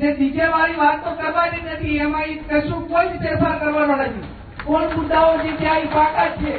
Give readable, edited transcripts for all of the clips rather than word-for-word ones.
જે ડીજે વાળી વાત તો કરવાની નથી, એમાં કશું કોઈ જ ફેરફાર કરવાનો નથી. કોણ મુદ્દાઓ જે ત્યાં પાકા છે.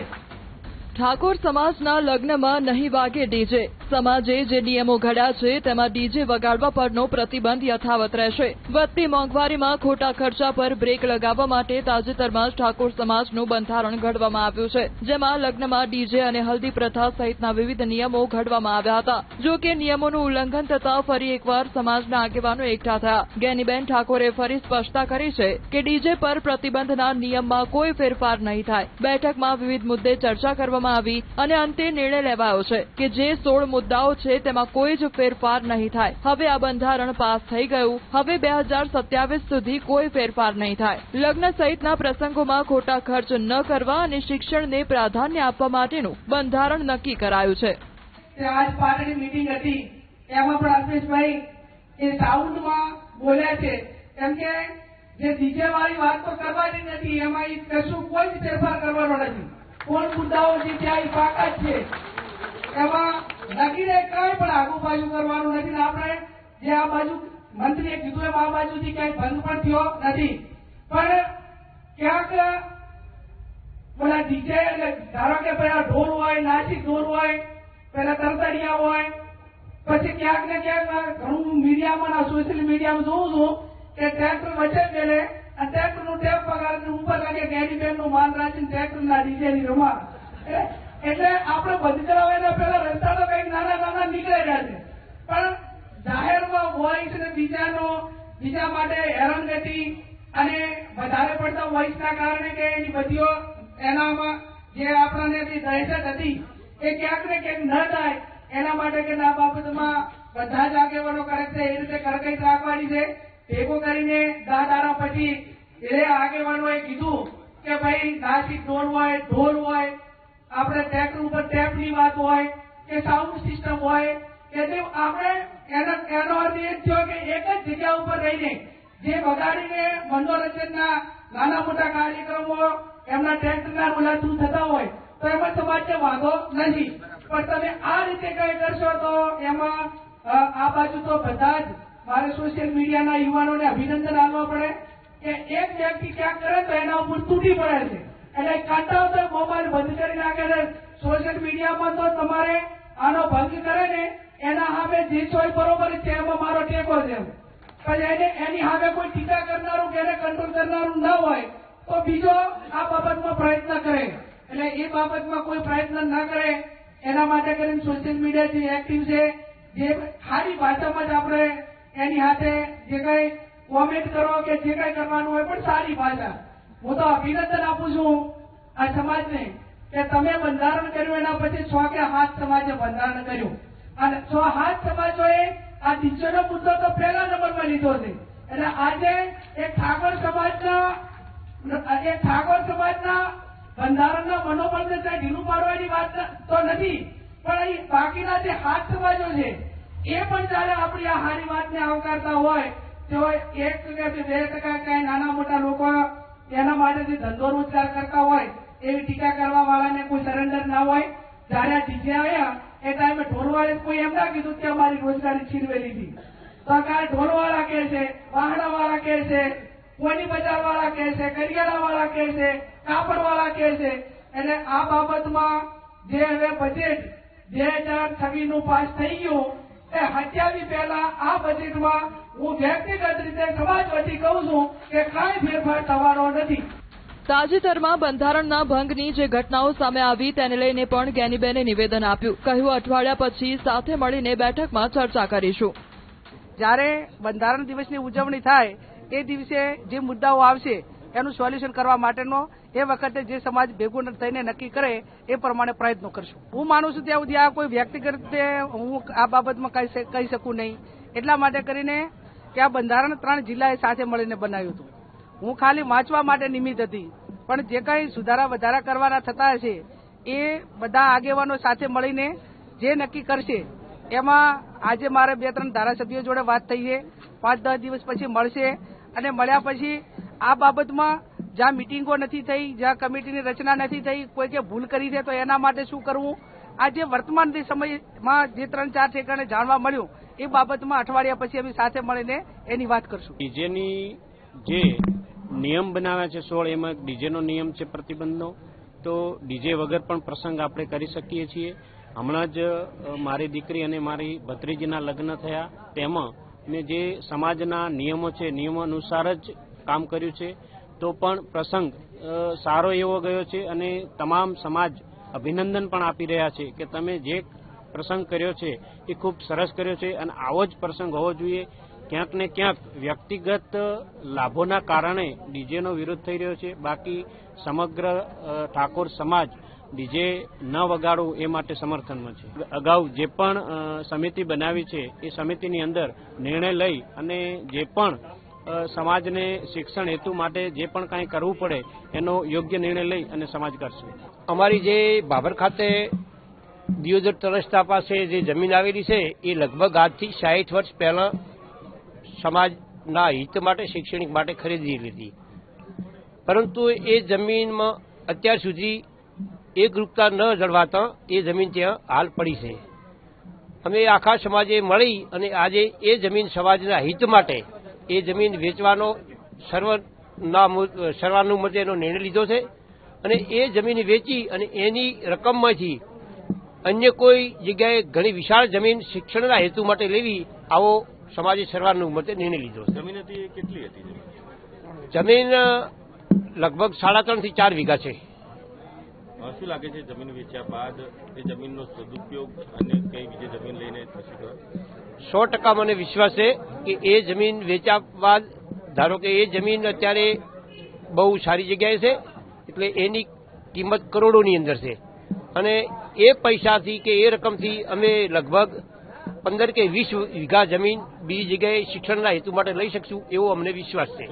ઠાકોર સમાજના લગ્નમાં નહીં વાગે ડીજે. સમાજે જે નિયમો ઘડ્યા છે તેમાં ડીજે વગાડવા પરનો પ્રતિબંધ યથાવત રહેશે. વધતી મોંઘવારીમાં ખોટા ખર્ચા પર બ્રેક લગાવવા માટે તાજેતરમાં જ ઠાકોર સમાજનું બંધારણ ઘડવામાં આવ્યું છે, જેમાં લગ્નમાં ડીજે અને હલ્દી પ્રથા સહિતના વિવિધ નિયમો ઘડવામાં આવ્યા હતા. જો કે નિયમોનું ઉલ્લંઘન થતા ફરી એકવાર સમાજના આગેવાનો એકઠા થયા. ગેનીબેન ઠાકોરે ફરી સ્પષ્ટતા કરી છે કે ડીજે પર પ્રતિબંધના નિયમમાં કોઈ ફેરફાર નહીં થાય. બેઠકમાં વિવિધ મુદ્દે ચર્ચા કરવામાં આવી અને અંતે નિર્ણય લેવાયો છે કે જે 16 મુદ્દાઓ છે તેમાં કોઈ જ ફેરફાર નહીં થાય. હવે આ બંધારણ પાસ થઈ ગયું. હવે 2027 સુધી કોઈ ફેરફાર નહીં થાય. લગ્ન સહિતના પ્રસંગોમાં ખોટા ખર્ચ ન કરવા અને શિક્ષણને પ્રાધાન્ય આપવા માટેનું બંધારણ નક્કી કરાયું છે. આજ પાટણની મીટિંગ હતી, એમાં પણ અલ્પેશભાઈ એ સાઉન્ડમાં બોલ્યા છે, કેમ કે જે ડીજે વાળી વાત તો કરવાની નથી, એમાં કશું કોઈ જ ફેરફાર કરવાનો નથી. કોણ મુદ્દાઓ જે ત્યાં પાકા છે એમાં નક્કીને કઈ પણ આગુ બાજુ કરવાનું નથી. આપણે જે આ બાજુ મંત્રીએ કીધું એમ આ બાજુથી કઈ ભંગ પણ થયો નથી. પણ ક્યાંક પેલા ડીજે એટલે ધારો કે પેલા ઢોલ હોય, નાસિક ઢોલ હોય, પેલા તરતડિયા હોય, પછી ક્યાંક ને ક્યાંક ઘણું મીડિયામાં સોશિયલ મીડિયામાં જોઉં છું કે ટ્રેક્ટર વચ્ચે મેળે અને ટ્રેક્ટર નું ટેપ પગાર ઉપર લાગે ગેરીબેન નું માન રાખીને ટ્રેક્ટર ના ડીજે ની રમા. એટલે આપણે બંધ કરાવવાના પેલા રસ્તાનો કઈક નાના નાના નીકળી રહ્યા છે. પણ જાહેરમાં વોઇસ અને બીજા માટે હેરાનગતિ અને વધારે પડતા વોઇસના કારણે કે એની બધીઓ એનામાં જે આપણને દહેશત હતી એ ક્યાંક ને ક્યાંક ન થાય એના માટે કે આ બાબતમાં બધા જ આગેવાનો કરે છે એ રીતે કડકાઈ રાખવાની છે. ભેગો કરીને 10 દાડા પછી એ આગેવાનોએ કીધું કે ભાઈ નાસિક ઢોલ હોય, ઢોલ હોય, આપણે ટ્રેક્ટર ઉપર ટેપની વાત હોય કે સાઉન્ડ સિસ્ટમ હોય કે તે આપણે એનો અર્થ એ થયો કે એક જ જગ્યા ઉપર રહીને જે બગાડીને મનોરંજનના નાના મોટા કાર્યક્રમો એમના ટ્રેક્ટરના ઓલાતું થતા હોય તો એમાં સમાજને વાંધો નથી. પણ તમે આ રીતે કઈ કરશો તો એમાં આ બાજુ તો બધા જ મારે સોશિયલ મીડિયાના યુવાનોને અભિનંદન આપવા પડે કે એક વ્યક્તિ ક્યાંક કરે તો એના ઉપર તૂટી પડે છે. એટલે કાંટાઓ તો મોબાઈલ બંધ કરી નાખે છે. સોશિયલ મીડિયામાં તો તમારે આનો ભંગ કરે ને એના સામે જે ચોય બરોબર છે એમાં મારો ટેકો છે. પછી એની સામે કોઈ ટીકા કરનારું કે એને કંટ્રોલ કરનારું ન હોય તો બીજો આ બાબતમાં પ્રયત્ન કરે. એટલે એ બાબતમાં કોઈ પ્રયત્ન ન કરે એના માટે કરીને સોશિયલ મીડિયા જે એક્ટિવ છે, જે સારી ભાષામાં જ આપણે એની સાથે જે કઈ કોમેન્ટ કરો કે જે કઈ કરવાનું હોય પણ સારી ભાષા. હું તો અભિનંદન આપું છું આ સમાજને કે તમે બંધારણ કર્યું એના પછી 6 કે 7 સમાજે બંધારણ કર્યું અને 6-7 સમાજોએ આ ડીજેનો મુદ્દો તો પહેલા નંબરમાં લીધો છે. એટલે આજે એક ઠાકોર સમાજના બંધારણના મનોબળને ઢીલું પાડવાની વાત તો નથી, પણ અહીં બાકીના જે 7 સમાજો છે એ પણ જયારે આપણી આ સારી વાતને આવકારતા હોય તો 1% કે 2% કઈ નાના મોટા લોકો એના માટે જે ધંધો રોજગાર કરતા હોય એવી ટીકા કરવા વાળાને કોઈ સરેન્ડર ના હોય. જયારે આ ડીજે આવ્યા એ ટાઈમે ઢોલવાળે કોઈ એમ ના કીધું કે અમારી રોજગારી છીનવેલી હતી. તો કાંઈ ઢોલવાળા કહે છે, વાહણાવાળા કહે છે, કોની બજાર વાળા કહે છે, કરિયાણા વાળા કહે છે, કાપડ વાળા કહે છે. એટલે આ બાબતમાં જે હવે બજેટ 2026 નું પાસ થઈ ગયું એ હત્યાની પહેલા આ બજેટમાં હું વ્યક્તિગત રીતે સમાજ વતી કહું છું કે કાંઈ ફેરફાર થવાનો નથી. તાજેતરમાં બંધારણના ભંગની જે ઘટનાઓ સામે આવી તેને લઈને પણ ગેનીબેને નિવેદન આપ્યું. કહ્યું અઠવાડિયા પછી સાથે મળીને બેઠકમાં ચર્ચા કરીશું. જ્યારે બંધારણ દિવસની ઉજવણી થાય એ દિવસે જે મુદ્દાઓ આવશે એનું સોલ્યુશન કરવા માટેનો એ વખતે જે સમાજ ભેગું થઈને નક્કી કરે એ પ્રમાણે પ્રયત્નો કરશું. હું માનું છું ત્યાં સુધી આ કોઈ વ્યક્તિગત રીતે હું આ બાબતમાં કહી શકું નહીં. એટલા માટે કરીને કે આ બંધારણ 3 જિલ્લાએ સાથે મળીને બનાવ્યું હતું. હું ખાલી વાંચવા માટે નિમિત્ત હતી, પણ જે કંઈ સુધારા વધારા કરવાના થતા હશે એ બધા આગેવાનો સાથે મળીને જે નક્કી કરશે એમાં આજે મારે 2-3 ધારાસભ્યો જોડે વાત થઈ છે. 5-10 દિવસ પછી મળશે અને મળ્યા પછી આ બાબતમાં જ્યાં મિટિંગો નથી થઈ, જ્યાં કમિટીની રચના નથી થઈ, કોઈ કે ભૂલ કરી છે તો એના માટે શું કરવું, આ જે વર્તમાન સમયમાં જે 3-4 ઠેકાણે જાણવા મળ્યું એ બાબતમાં અઠવાડિયા પછી અમે સાથે મળીને એની વાત કરશું. ડીજેની જે નિયમ બનાવ્યા છે 16, એમાં ડીજેનો નિયમ છે પ્રતિબંધનો, તો ડીજે વગર પણ પ્રસંગ આપણે કરી શકીએ છીએ. હમણાં જ મારી દીકરી અને મારી ભત્રીજીના લગ્ન થયા, તેમાં મેં જે સમાજના નિયમો છે નિયમો અનુસાર જ કામ કર્યું છે, તો પણ પ્રસંગ સારો એવો ગયો છે અને તમામ સમાજ અભિનંદન પણ આપી રહ્યા છે કે તમે જે પ્રસંગ કર્યો છે એ ખૂબ સરસ કર્યો છે અને આવો જ પ્રસંગ હોવો જોઈએ. ક્યાંક ને ક્યાંક વ્યક્તિગત લાભોના કારણે ડીજેનો વિરોધ થઈ રહ્યો છે, બાકી સમગ્ર ઠાકોર સમાજ ડીજે ન વગાડવું એ માટે સમર્થનમાં છે. અગાઉ જે પણ સમિતિ બનાવી છે એ સમિતિની અંદર નિર્ણય લઈ અને જે પણ સમાજને શિક્ષણ હેતુ માટે જે પણ કાંઈ કરવું પડે એનો યોગ્ય નિર્ણય લઈ અને સમાજ કરશે. અમારી જે બાબર ખાતે દિયોદર તરસ્તા પાસે જે જમીન આવેલી છે એ લગભગ આજથી 60 વર્ષ પહેલા સમાજના હિત માટે શૈક્ષણિક માટે ખરીદી લીધી, પરંતુ એ જમીનમાં અત્યાર સુધી એકરૂપતા ન જળવાતા એ જમીન ત્યાં હાલ પડી છે. અમે આખા સમાજે મળી અને આજે એ જમીન સમાજના હિત માટે એ જમીન વેચવાનો સર્વાનુમતે એનો નિર્ણય લીધો છે અને એ જમીન વેચી અને એની રકમમાંથી અન્ય કોઈ જગ્યાએ ઘણી વિશાળ જમીન શિક્ષણના હેતુ માટે લેવી, આવો સમાજે સર્વાનુમતે નિર્ણય લીધો છે. જમીન હતી કેટલી હતી? જમીન લગભગ 3.5 થી 4 વીઘા છે. શું લાગે છે જમીન વેચ્યા બાદ એ જમીનનો સદુપયોગ અને કઈ બીજી જમીન લઈને થશે? 100% મને વિશ્વાસ છે કે એ જમીન વેચ્યા બાદ, ધારો કે એ જમીન અત્યારે બહુ સારી જગ્યાએ છે એટલે એની કિંમત કરોડોની અંદર છે અને એ પૈસાથી કે એ રકમથી અમે લગભગ 15 કે 20 વીઘા જમીન બીજી જગ્યાએ શિક્ષણના હેતુ માટે લઈ શકશું એવો અમને વિશ્વાસ છે.